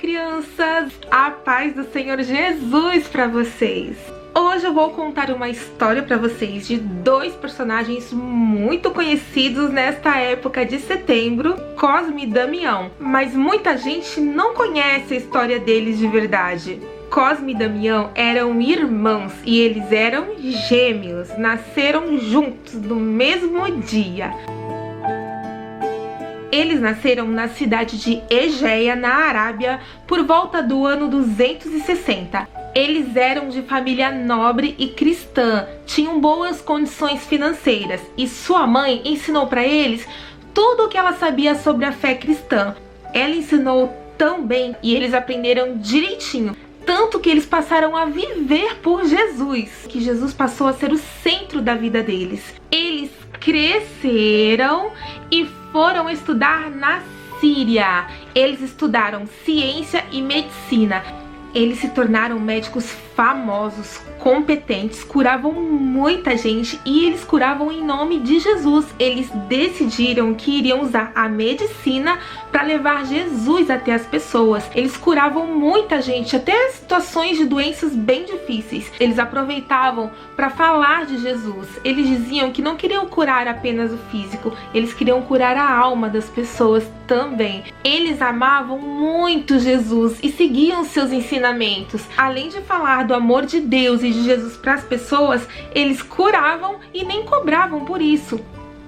crianças! A paz do Senhor Jesus para vocês! Hoje eu vou contar uma história para vocês de dois personagens muito conhecidos nesta época de setembro, Cosme e Damião. Mas muita gente não conhece a história deles de verdade. Cosme e Damião eram irmãos e eles eram gêmeos, nasceram juntos no mesmo dia. Eles nasceram na cidade de Egeia, na Arábia, por volta do ano 260. Eles eram de família nobre e cristã, tinham boas condições financeiras e sua mãe ensinou para eles tudo o que ela sabia sobre a fé cristã. Ela ensinou tão bem e eles aprenderam direitinho, tanto que eles passaram a viver por Jesus, que Jesus passou a ser o centro da vida deles. Eles cresceram e foram estudar na Síria. Eles estudaram ciência e medicina. Eles se tornaram médicos famosos, competentes, curavam muita gente e eles curavam em nome de Jesus. Eles decidiram que iriam usar a medicina para levar Jesus até as pessoas. Eles curavam muita gente, até situações de doenças bem difíceis. Eles aproveitavam para falar de Jesus. Eles diziam que não queriam curar apenas o físico, eles queriam curar a alma das pessoas também. Eles amavam muito Jesus e seguiam seus ensinamentos. Além de falar do amor de Deus e de Jesus para as pessoas, eles curavam e nem cobravam por isso.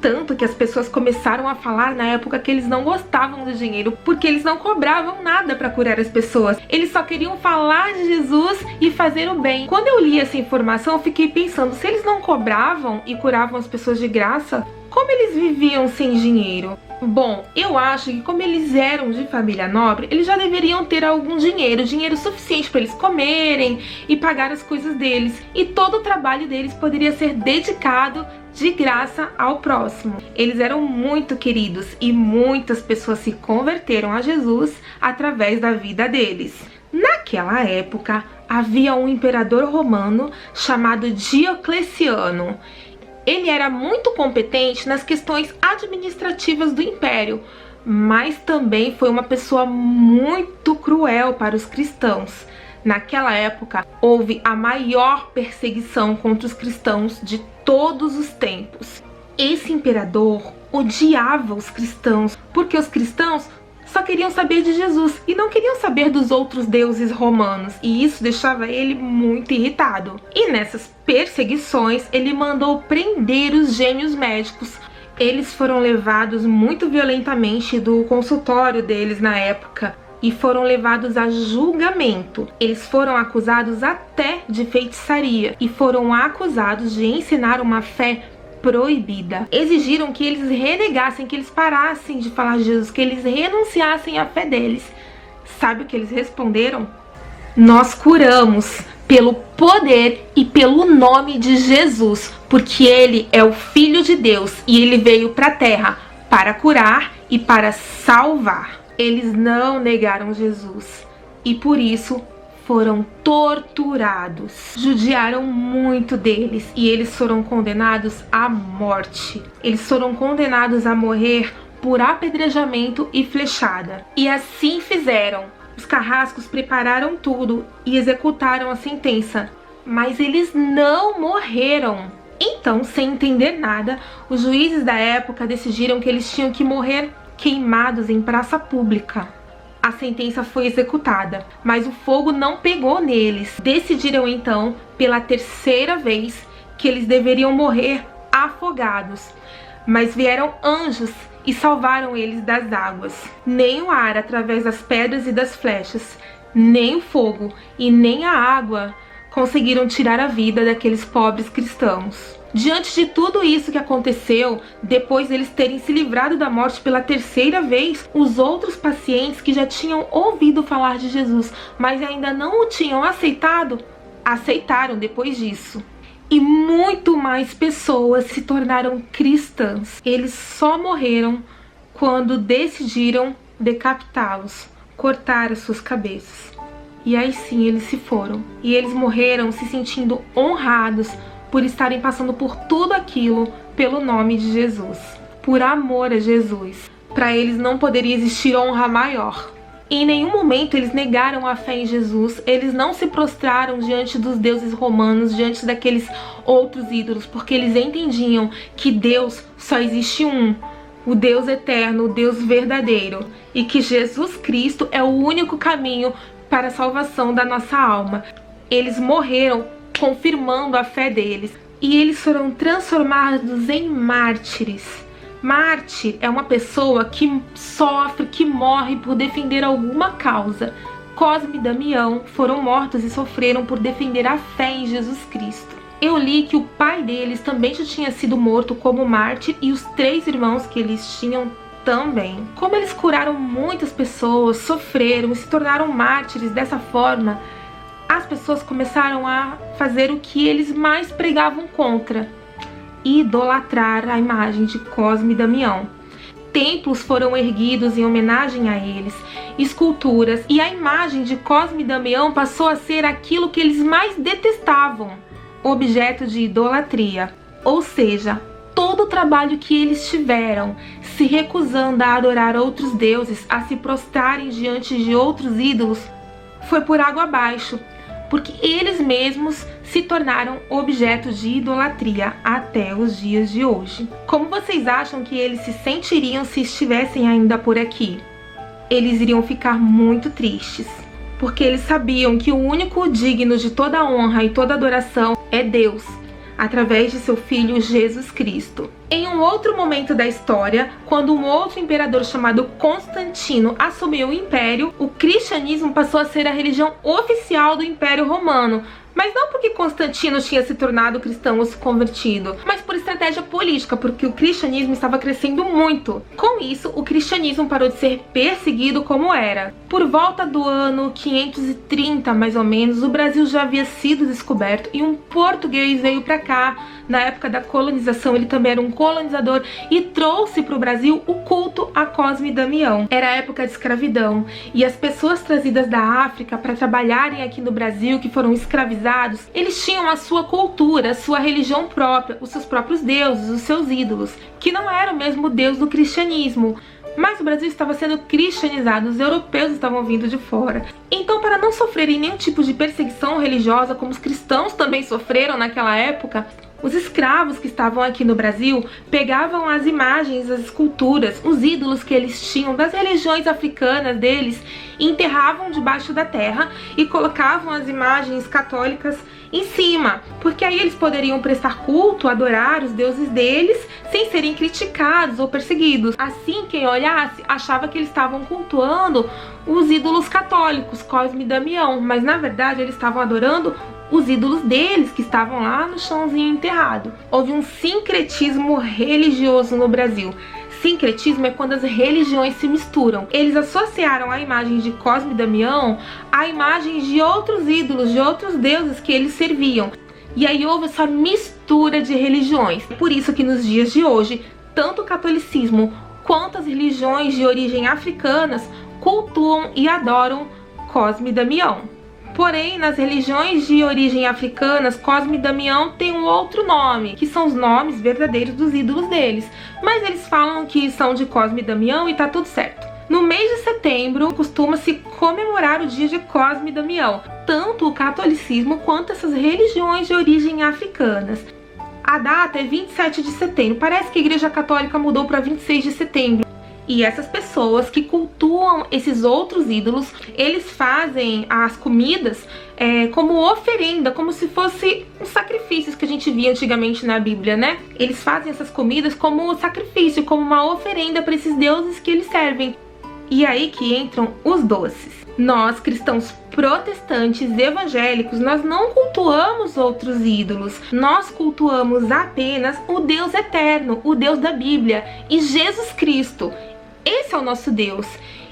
Tanto que as pessoas começaram a falar na época que eles não gostavam do dinheiro, porque eles não cobravam nada para curar as pessoas. Eles só queriam falar de Jesus e fazer o bem. Quando eu li essa informação, eu fiquei pensando, se eles não cobravam e curavam as pessoas de graça, como eles viviam sem dinheiro? Bom, eu acho que como eles eram de família nobre, eles já deveriam ter algum dinheiro suficiente para eles comerem e pagar as coisas deles. E todo o trabalho deles poderia ser dedicado de graça ao próximo. Eles eram muito queridos e muitas pessoas se converteram a Jesus através da vida deles. Naquela época, havia um imperador romano chamado Diocleciano. Ele era muito competente nas questões administrativas do império, mas também foi uma pessoa muito cruel para os cristãos. Naquela época, houve a maior perseguição contra os cristãos de todos os tempos. Esse imperador odiava os cristãos, porque os cristãos só queriam saber de Jesus e não queriam saber dos outros deuses romanos, e isso deixava ele muito irritado. E nessas perseguições, ele mandou prender os gêmeos médicos. Eles foram levados muito violentamente do consultório deles na época e foram levados a julgamento. Eles foram acusados até de feitiçaria e foram acusados de ensinar uma fé proibida. Exigiram que eles renegassem, que eles parassem de falar de Jesus, que eles renunciassem à fé deles. Sabe o que eles responderam? Nós curamos pelo poder e pelo nome de Jesus, porque ele é o Filho de Deus e ele veio para a terra para curar e para salvar. Eles não negaram Jesus e por isso foram torturados. Judiaram muito deles e eles foram condenados à morte. Eles foram condenados a morrer por apedrejamento e flechada. E assim fizeram. Os carrascos prepararam tudo e executaram a sentença, mas eles não morreram. Então, sem entender nada, os juízes da época decidiram que eles tinham que morrer queimados em praça pública. A sentença foi executada, mas o fogo não pegou neles. Decidiram então, pela terceira vez, que eles deveriam morrer afogados. Mas vieram anjos e salvaram eles das águas. Nem o ar através das pedras e das flechas, nem o fogo e nem a água conseguiram tirar a vida daqueles pobres cristãos. Diante de tudo isso que aconteceu, depois deles terem se livrado da morte pela terceira vez, os outros pacientes que já tinham ouvido falar de Jesus, mas ainda não o tinham aceitado, aceitaram depois disso. E muito mais pessoas se tornaram cristãs. Eles só morreram quando decidiram decapitá-los, cortar as suas cabeças. E aí sim eles se foram. E eles morreram se sentindo honrados por estarem passando por tudo aquilo pelo nome de Jesus, por amor a Jesus. Para eles não poderia existir honra maior. Em nenhum momento eles negaram a fé em Jesus, eles não se prostraram diante dos deuses romanos, diante daqueles outros ídolos, porque eles entendiam que Deus só existe um, o Deus eterno, o Deus verdadeiro, e que Jesus Cristo é o único caminho para a salvação da nossa alma. Eles morreram confirmando a fé deles, e eles foram transformados em mártires. Mártir é uma pessoa que sofre, que morre por defender alguma causa. Cosme e Damião foram mortos e sofreram por defender a fé em Jesus Cristo. Eu li que o pai deles também já tinha sido morto como mártir e os 3 irmãos que eles tinham também. Como eles curaram muitas pessoas, sofreram e se tornaram mártires dessa forma, as pessoas começaram a fazer o que eles mais pregavam contra: idolatrar a imagem de Cosme e Damião. Templos foram erguidos em homenagem a eles, esculturas, e a imagem de Cosme e Damião passou a ser aquilo que eles mais detestavam, objeto de idolatria. Ou seja, todo o trabalho que eles tiveram se recusando a adorar outros deuses, a se prostrarem diante de outros ídolos, foi por água abaixo, porque eles mesmos se tornaram objeto de idolatria até os dias de hoje. Como vocês acham que eles se sentiriam se estivessem ainda por aqui? Eles iriam ficar muito tristes, porque eles sabiam que o único digno de toda honra e toda adoração é Deus, através de seu Filho Jesus Cristo. Em um outro momento da história, quando um outro imperador chamado Constantino assumiu o império, o cristianismo passou a ser a religião oficial do Império Romano. Mas não porque Constantino tinha se tornado cristão ou se convertido, mas por estratégia política, porque o cristianismo estava crescendo muito. Com isso, o cristianismo parou de ser perseguido como era. Por volta do ano 530, mais ou menos, o Brasil já havia sido descoberto e um português veio para cá. Na época da colonização, ele também era um colonizador e trouxe para o Brasil o culto a Cosme e Damião. Era a época de escravidão e as pessoas trazidas da África para trabalharem aqui no Brasil, que foram escravizados, eles tinham a sua cultura, a sua religião própria, os seus próprios deuses, os seus ídolos, que não era o mesmo Deus do cristianismo. Mas o Brasil estava sendo cristianizado, os europeus estavam vindo de fora. Então, para não sofrerem nenhum tipo de perseguição religiosa, como os cristãos também sofreram naquela época, os escravos que estavam aqui no Brasil pegavam as imagens, as esculturas, os ídolos que eles tinham das religiões africanas deles, enterravam debaixo da terra e colocavam as imagens católicas em cima, porque aí eles poderiam prestar culto, adorar os deuses deles sem serem criticados ou perseguidos. Assim, quem olhasse achava que eles estavam cultuando os ídolos católicos, Cosme e Damião, mas na verdade eles estavam adorando os ídolos deles, que estavam lá no chãozinho enterrado. Houve um sincretismo religioso no Brasil. Sincretismo é quando as religiões se misturam. Eles associaram a imagem de Cosme e Damião a imagens de outros ídolos, de outros deuses que eles serviam. E aí houve essa mistura de religiões. Por isso que nos dias de hoje, tanto o catolicismo quanto as religiões de origem africanas cultuam e adoram Cosme e Damião. Porém, nas religiões de origem africanas, Cosme e Damião têm um outro nome, que são os nomes verdadeiros dos ídolos deles. Mas eles falam que são de Cosme e Damião e tá tudo certo. No mês de setembro, costuma-se comemorar o dia de Cosme e Damião, tanto o catolicismo quanto essas religiões de origem africanas. A data é 27 de setembro, parece que a Igreja Católica mudou para 26 de setembro. E essas pessoas que cultuam esses outros ídolos, eles fazem as comidas como oferenda, como se fosse os sacrifícios que a gente via antigamente na Bíblia, né? Eles fazem essas comidas como sacrifício, como uma oferenda para esses deuses que eles servem. E aí que entram os doces. Nós, cristãos protestantes evangélicos, nós não cultuamos outros ídolos. Nós cultuamos apenas o Deus eterno, o Deus da Bíblia e Jesus Cristo. Esse é o nosso Deus.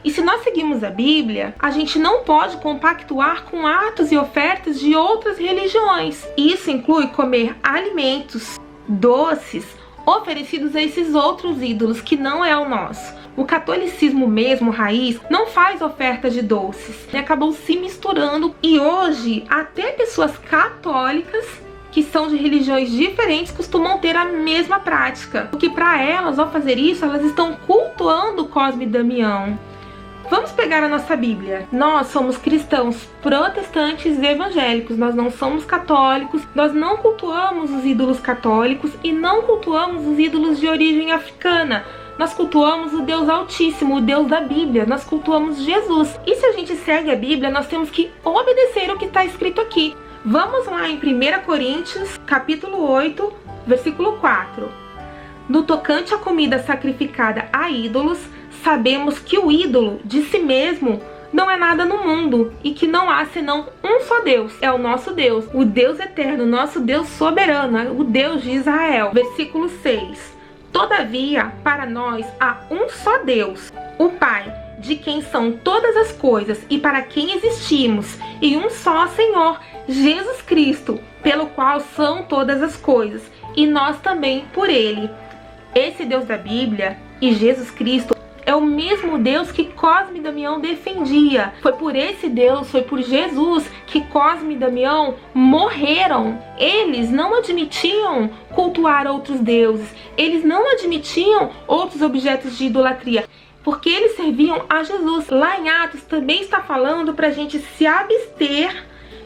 E se nós seguimos a Bíblia, a gente não pode compactuar com atos e ofertas de outras religiões. Isso inclui comer alimentos, doces, oferecidos a esses outros ídolos, que não é o nosso. O catolicismo mesmo, raiz, não faz oferta de doces. Ele acabou se misturando e hoje até pessoas católicas que são de religiões diferentes costumam ter a mesma prática. Porque para elas, ao fazer isso, elas estão cultuando Cosme e Damião. Vamos pegar a nossa Bíblia. Nós somos cristãos protestantes e evangélicos, nós não somos católicos, nós não cultuamos os ídolos católicos e não cultuamos os ídolos de origem africana. Nós cultuamos o Deus Altíssimo, o Deus da Bíblia, nós cultuamos Jesus. E se a gente segue a Bíblia, nós temos que obedecer o que está escrito aqui. Vamos lá em 1 Coríntios, capítulo 8, versículo 4. No tocante à comida sacrificada a ídolos, sabemos que o ídolo de si mesmo não é nada no mundo e que não há senão um só Deus, é o nosso Deus, o Deus eterno, nosso Deus soberano, o Deus de Israel. Versículo 6. Todavia, para nós há um só Deus, o Pai, de quem são todas as coisas e para quem existimos, e um só Senhor, Jesus Cristo, pelo qual são todas as coisas, e nós também por Ele. Esse Deus da Bíblia e Jesus Cristo é o mesmo Deus que Cosme e Damião defendia. Foi por esse Deus, foi por Jesus que Cosme e Damião morreram. Eles não admitiam cultuar outros deuses. Eles não admitiam outros objetos de idolatria, porque eles serviam a Jesus. Lá em Atos também está falando para a gente se abster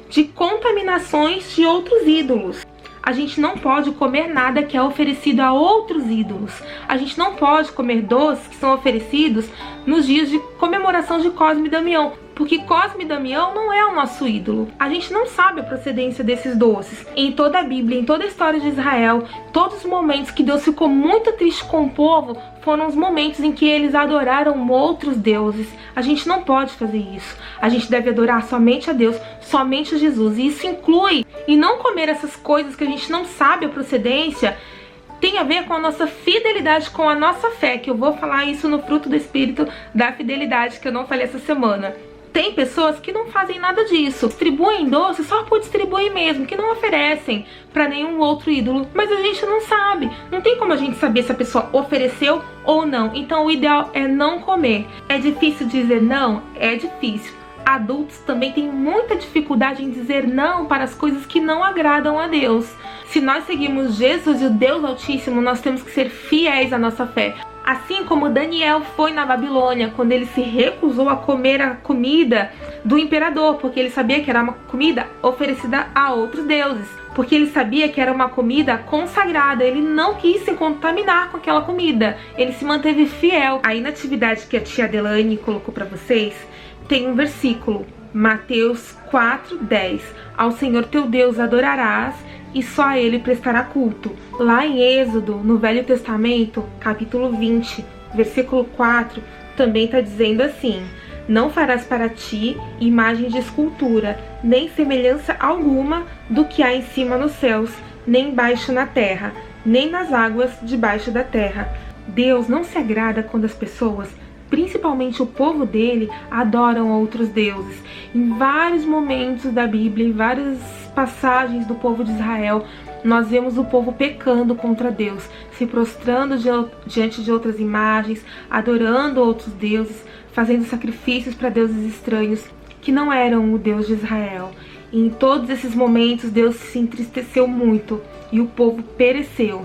de contaminações de outros ídolos. A gente não pode comer nada que é oferecido a outros ídolos. A gente não pode comer doces que são oferecidos nos dias de comemoração de Cosme e Damião, porque Cosme e Damião não é o nosso ídolo. A gente não sabe a procedência desses doces. Em toda a Bíblia, em toda a história de Israel, todos os momentos que Deus ficou muito triste com o povo foram os momentos em que eles adoraram outros deuses. A gente não pode fazer isso. A gente deve adorar somente a Deus, somente a Jesus. E isso inclui e não comer essas coisas que a gente não sabe a procedência. Tem a ver com a nossa fidelidade, com a nossa fé, que eu vou falar isso no fruto do Espírito da fidelidade, que eu não falei essa semana. Tem pessoas que não fazem nada disso, distribuem doce só por distribuir mesmo, que não oferecem para nenhum outro ídolo, mas a gente não sabe, não tem como a gente saber se a pessoa ofereceu ou não. Então o ideal é não comer. É difícil dizer não? É difícil. Adultos também têm muita dificuldade em dizer não para as coisas que não agradam a Deus. Se nós seguimos Jesus e o Deus Altíssimo, nós temos que ser fiéis à nossa fé. Assim como Daniel foi na Babilônia, quando ele se recusou a comer a comida do imperador, porque ele sabia que era uma comida oferecida a outros deuses, porque ele sabia que era uma comida consagrada, ele não quis se contaminar com aquela comida, ele se manteve fiel. Aí na atividade que a tia Adelane colocou para vocês, tem um versículo, Mateus 4:10, ao Senhor teu Deus adorarás e só a Ele prestará culto. Lá em Êxodo, no Velho Testamento, capítulo 20, versículo 4, também está dizendo assim: não farás para ti imagem de escultura, nem semelhança alguma do que há em cima nos céus, nem embaixo na terra, nem nas águas debaixo da terra. Deus não se agrada quando as pessoas, principalmente o povo dele, adoram outros deuses. Em vários momentos da Bíblia, em várias passagens do povo de Israel, nós vemos o povo pecando contra Deus, se prostrando diante de outras imagens, adorando outros deuses, fazendo sacrifícios para deuses estranhos que não eram o Deus de Israel. E em todos esses momentos Deus se entristeceu muito e o povo pereceu.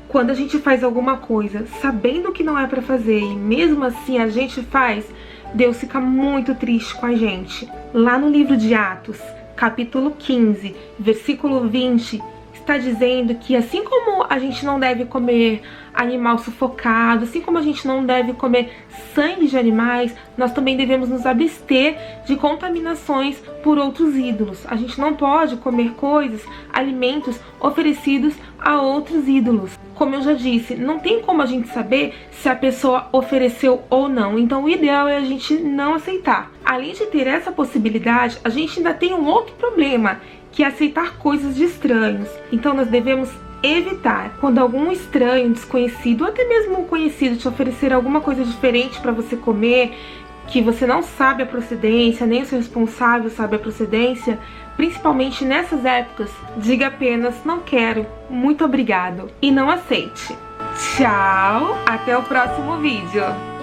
Quando a gente faz alguma coisa sabendo que não é para fazer e mesmo assim a gente faz, Deus fica muito triste com a gente. Lá no livro de Atos, capítulo 15, versículo 20, está dizendo que assim como a gente não deve comer animal sufocado, assim como a gente não deve comer sangue de animais, nós também devemos nos abster de contaminações por outros ídolos. A gente não pode comer coisas, alimentos oferecidos a outros ídolos. Como eu já disse, não tem como a gente saber se a pessoa ofereceu ou não, então o ideal é a gente não aceitar. Além de ter essa possibilidade, a gente ainda tem um outro problema, que é aceitar coisas de estranhos. Então nós devemos evitar quando algum estranho, desconhecido ou até mesmo um conhecido te oferecer alguma coisa diferente para você comer, que você não sabe a procedência, nem o seu responsável sabe a procedência. Principalmente nessas épocas, diga apenas não quero, muito obrigado e não aceite. Tchau, até o próximo vídeo.